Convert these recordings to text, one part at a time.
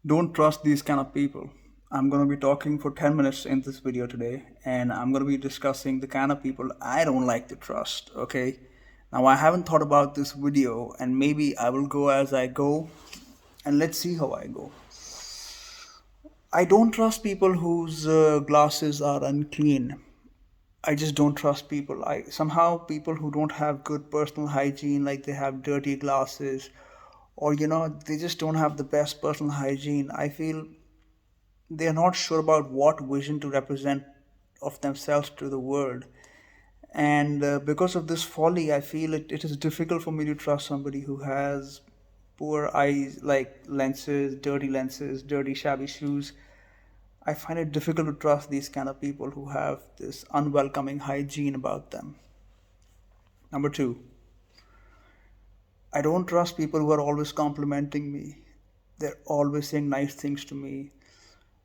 Don't trust these kind of people. I'm going to be talking for 10 minutes in this video today, and I'm going to be discussing the kind of people I don't like to trust. Okay. Now, I haven't thought about this video, and maybe I will go as I go, and let's see how I go. I don't trust people whose glasses are unclean. I just don't trust people. I somehow people who don't have good personal hygiene, like they have dirty glasses, or they just don't have the best personal hygiene. I feel they're not sure about what vision to represent of themselves to the world. And because of this folly, I feel it is difficult for me to trust somebody who has poor eyes, like lenses, dirty, shabby shoes. I find it difficult to trust these kind of people who have this unwelcoming hygiene about them. Number two, I don't trust people who are always complimenting me. They're always saying nice things to me.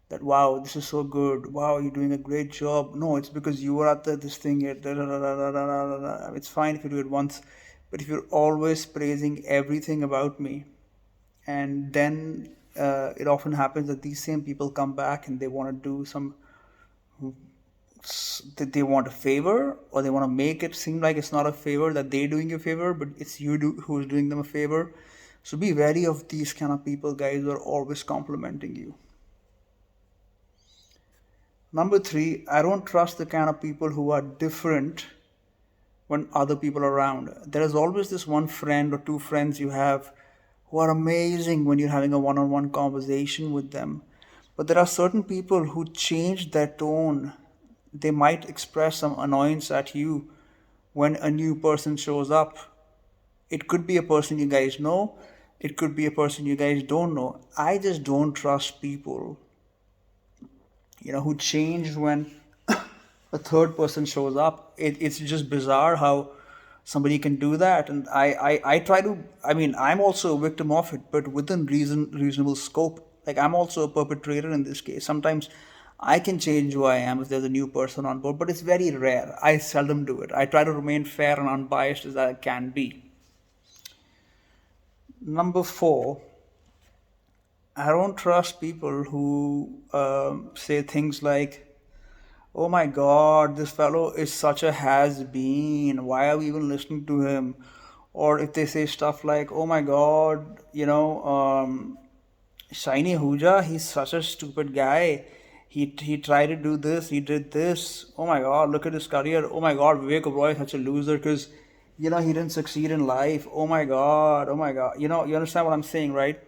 That wow, this is so good. Wow, you're doing a great job. No, it's because you were at this thing here. Da, da, da, da, da, da, da, da. It's fine if you do it once, but if you're always praising everything about me, and then it often happens that these same people come back and they want to do some that they want a favor, or they want to make it seem like it's not a favor that they're doing a favor, but it's who's doing them a favor. So be wary of these kind of people, guys, who are always complimenting you. Number three, I don't trust the kind of people who are different when other people are around. There is always this one friend or two friends you have who are amazing when you're having a one on one conversation with them. But there are certain people who change their tone. They might express some annoyance at you when a new person shows up. It could be a person you guys know, it could be a person you guys don't know. I just don't trust people who change when a third person shows up. It's just bizarre how somebody can do that. And I try to, I'm also a victim of it, but within reasonable scope. Like, I'm also a perpetrator in this case. Sometimes I can change who I am if there's a new person on board, but it's very rare. I seldom do it. I try to remain fair and unbiased as I can be. Number four, I don't trust people who say things like, "Oh my God, this fellow is such a has been. Why are we even listening to him?" Or if they say stuff like, "Oh my God, Shiny Huja, he's such a stupid guy. He tried to do this, he did this. Oh my God, look at his career. Oh my God, Vivek Oberoi is such a loser because he didn't succeed in life. Oh my God, oh my God." You understand what I'm saying, right?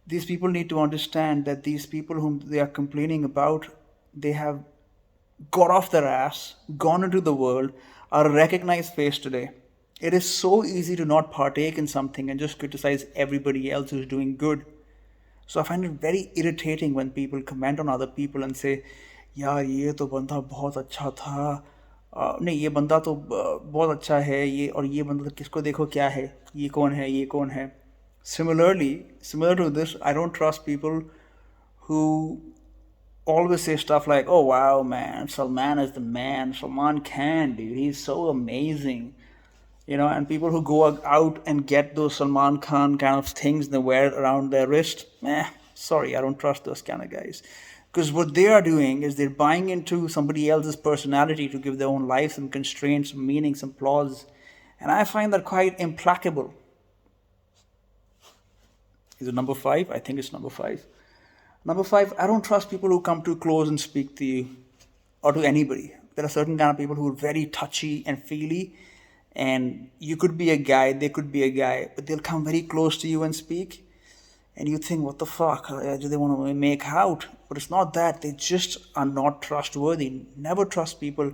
These people need to understand that these people whom they are complaining about, they have got off their ass, gone into the world, are a recognized face today. It is so easy to not partake in something and just criticize everybody else who's doing good. So I find it very irritating when people comment on other people and say, यार ये तो बंदा बहुत अच्छा था, नहीं ये बंदा तो बहुत अच्छा है, ये और ये बंदा तो किसको देखो क्या है, ये कौन है. Similar to this, I don't trust people who always say stuff like, "Oh wow, man, Salman is the man. Salman Khan, dude, he's so amazing." And people who go out and get those Salman Khan kind of things they wear around their wrist, sorry, I don't trust those kind of guys. Because what they are doing is they're buying into somebody else's personality to give their own life some constraints, some meaning, some flaws. And I find that quite implacable. Is it number five? I think it's number five. Number five, I don't trust people who come too close and speak to you or to anybody. There are certain kind of people who are very touchy and feely, and you could be a guy, they could be a guy, but they'll come very close to you and speak, and you think, what the fuck? Do they want to make out? But it's not that. They just are not trustworthy. Never trust people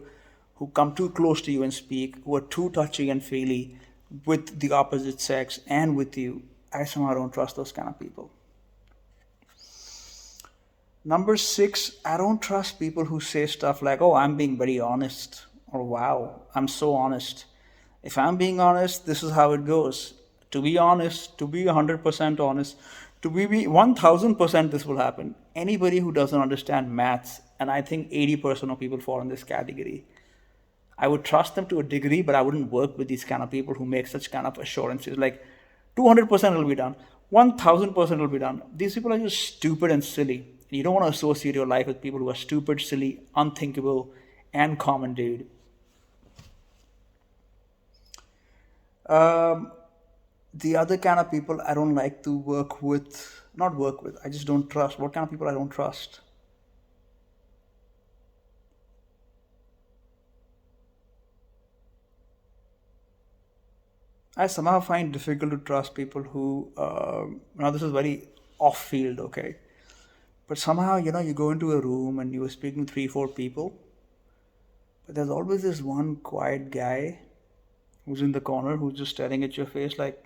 who come too close to you and speak, who are too touchy and feely with the opposite sex and with you. I somehow don't trust those kind of people. Number six, I don't trust people who say stuff like, "Oh, I'm being very honest," or "Wow, I'm so honest." If I'm being honest, this is how it goes. To be honest, to be 100% honest, to be 1000%, this will happen. Anybody who doesn't understand maths, and I think 80% of people fall in this category, I would trust them to a degree, but I wouldn't work with these kind of people who make such kind of assurances like 200% will be done. 1000% will be done. These people are just stupid and silly. And you don't want to associate your life with people who are stupid, silly, unthinkable, and common, dude. Um, the other kind of people I don't like to work with, not work with, I just don't trust. What kind of people I don't trust? I somehow find difficult to trust people who, now this is very off field, okay? But somehow, you go into a room and you're speaking to three, four people, but there's always this one quiet guy who's in the corner who's just staring at your face like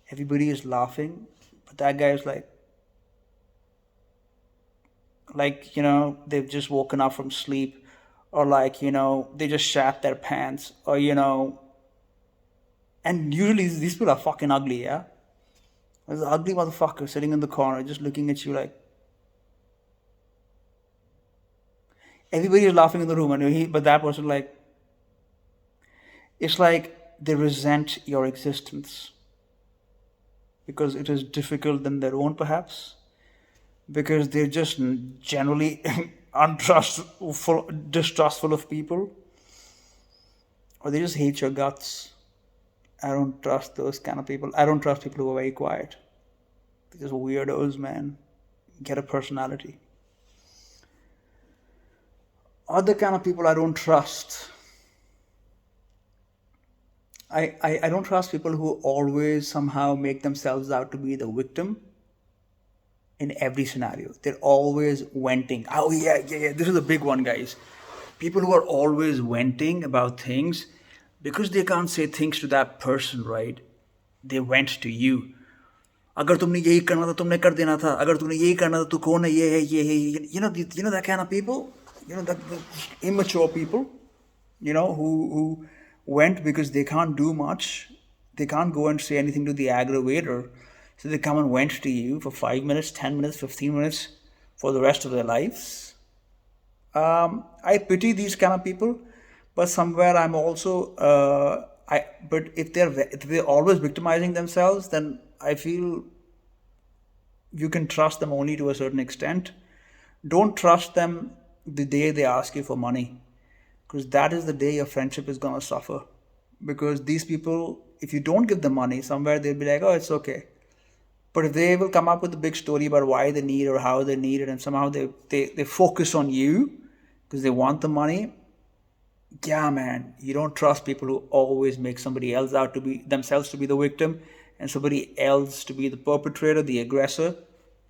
everybody is laughing, but that guy is like they've just woken up from sleep, or they just shat their pants, or and usually these people are fucking ugly, yeah. There's an ugly motherfucker sitting in the corner just looking at you like everybody is laughing in the room, and but that person, like, it's like they resent your existence because it is difficult than their own, perhaps, because they're just generally distrustful of people, or they just hate your guts. I don't trust those kind of people. I don't trust people who are very quiet. They're just weirdos, man. Get a personality. Other kind of people I don't trust. I don't trust people who always somehow make themselves out to be the victim in every scenario. They're always venting. Oh, yeah, yeah, yeah. This is a big one, guys. People who are always venting about things because they can't say things to that person, right? They vent to you. अगर तुमने यही करना था तुमने कर देना था अगर तुमने यही करना था तू कौन है ये है ये है you know that kind of people, that the immature people, who went because they can't do much. They can't go and say anything to the aggravator, so they come and vent to you for 5 minutes, 10 minutes, 15 minutes for the rest of their lives. I pity these kind of people, but somewhere I'm also but if they're always victimizing themselves, then I feel you can trust them only to a certain extent. Don't trust them the day they ask you for money, because that is the day your friendship is going to suffer. Because these people, if you don't give them money, somewhere they'll be like, oh, it's okay. But if they will come up with a big story about why they need or how they need it, and somehow they focus on you because they want the money, yeah, man, you don't trust people who always make somebody else out to be themselves to be the victim and somebody else to be the perpetrator, the aggressor.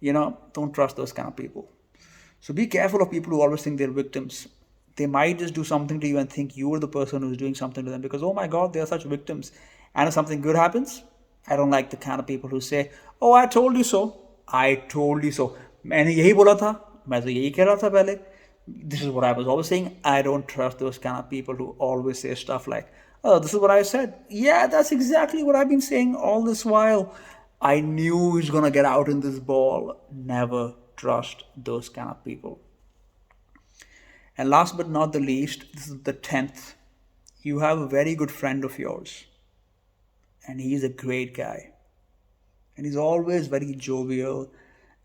Don't trust those kind of people. So be careful of people who always think they're victims. They might just do something to you and think you're the person who's doing something to them because, oh my God, they are such victims. And if something good happens, I don't like the kind of people who say, oh, I told you so. I told you so. मैंने यही बोला था. मैं तो यही कह रहा था पहले. This is what I was always saying. I don't trust those kind of people who always say stuff like, oh, this is what I said. Yeah, that's exactly what I've been saying all this while. I knew he's going to get out in this ball. Never trust those kind of people. And last but not the least, this is the 10th. You have a very good friend of yours, and he's a great guy. And he's always very jovial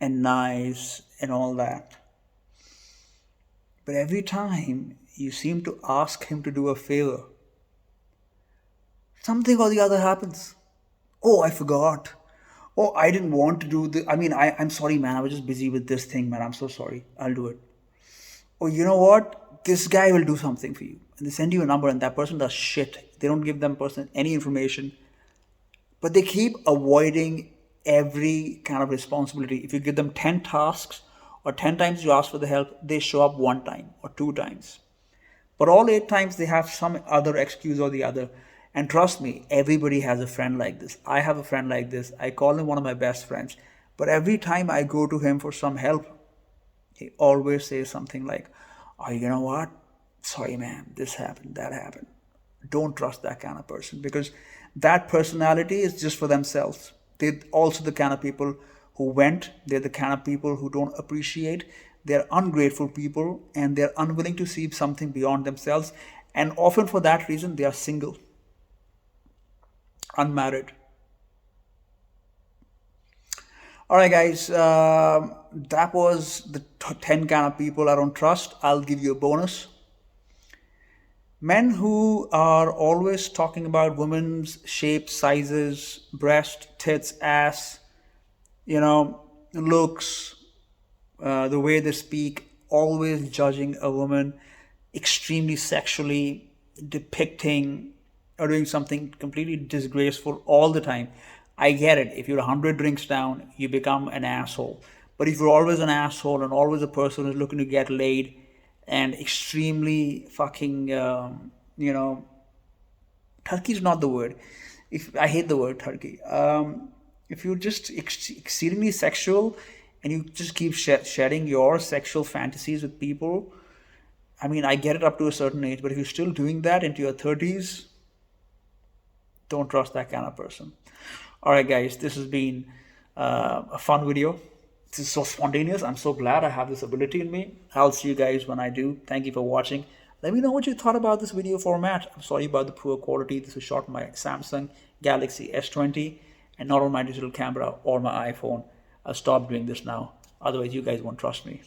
and nice and all that. But every time you seem to ask him to do a favor, something or the other happens. Oh, I forgot. Oh, I didn't want to do this. I'm sorry, man. I was just busy with this thing, man. I'm so sorry. I'll do it. Oh, you know what? This guy will do something for you. And they send you a number and that person does shit. They don't give them person any information. But they keep avoiding every kind of responsibility. If you give them 10 tasks or 10 times you ask for the help, they show up 1 time or 2 times. But all 8 times they have some other excuse or the other. And trust me, everybody has a friend like this. I have a friend like this. I call him one of my best friends. But every time I go to him for some help, he always says something like, oh, you know what? Sorry, man, this happened, that happened. Don't trust that kind of person because that personality is just for themselves. They're also the kind of people who went. They're the kind of people who don't appreciate. They're ungrateful people and they're unwilling to see something beyond themselves. And often for that reason, they are single. unmarried. All right, guys, that was the 10 kind of people I don't trust. I'll give you a bonus. Men who are always talking about women's shapes, sizes, breast, tits, ass, you know, looks, the way they speak, always judging a woman extremely sexually, depicting or doing something completely disgraceful all the time. I get it. If you're 100 drinks down, you become an asshole. But if you're always an asshole and always a person who's looking to get laid and extremely fucking, turkey is not the word. If I hate the word turkey. If you're just exceedingly sexual and you just keep sharing your sexual fantasies with people, I mean, I get it up to a certain age, but if you're still doing that into your 30s, don't trust that kind of person. All right, guys, this has been a fun video. This is so spontaneous. I'm so glad I have this ability in me. I'll see you guys when I do. Thank you for watching. Let me know what you thought about this video format. I'm sorry about the poor quality. This was shot on my Samsung Galaxy S20 and not on my digital camera or my iPhone. I'll stop doing this now. Otherwise, you guys won't trust me.